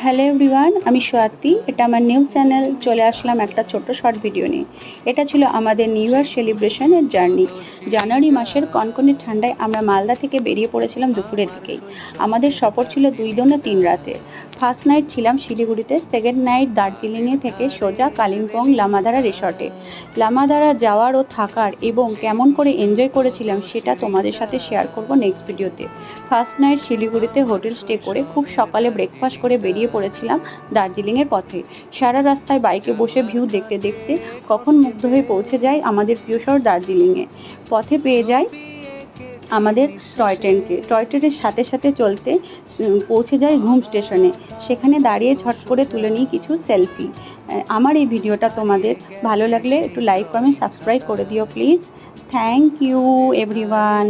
Hello everyone, আমি সোয়াতি। এটা আমার নিউ চ্যানেল। চলে আসলাম একটা ছোট্ট শর্ট ভিডিও নিয়ে। এটা ছিল আমাদের নিউ ইয়ার সেলিব্রেশনের জার্নি। জানুয়ারি মাসের কনকনে ঠান্ডায় আমরা মালদা থেকে বেরিয়ে পড়েছিলাম দুপুরের দিকেই। আমাদের সফর ছিল 2 দিন ও 3 রাতের। ফার্স্ট নাইট ছিলাম শিলিগুড়িতে, সেকেন্ড নাইট দার্জিলিংয়ে থেকে সোজা কালিম্পং লামাদারা রিসর্টে। লামাদারা যাওয়ার ও থাকার এবং কেমন করে এনজয় করেছিলাম সেটা তোমাদের সাথে শেয়ার করব নেক্সট ভিডিওতে। ফার্স্ট নাইট শিলিগুড়িতে হোটেল স্টে করে খুব সকালে ব্রেকফাস্ট করে বেরিয়ে পড়েছিলাম দার্জিলিংয়ের পথে। সারা রাস্তায় বাইকে বসে ভিউ দেখতে দেখতে কখন মুগ্ধ হয়ে পৌঁছে যাই আমাদের প্রিয় শহর দার্জিলিংয়ে। পথে পেয়ে যাই আমাদের টয় ট্রেনকে। টয় ট্রেনের সাথে সাথে চলতে পৌঁছে যাই ঘুম স্টেশনে। সেখানে দাঁড়িয়ে ঝট করে তুলে নিই কিছু সেলফি। আমার এই ভিডিওটা তোমাদের ভালো লাগলে একটু লাইক কমেন্ট সাবস্ক্রাইব করে দিও প্লিজ। Thank you everyone.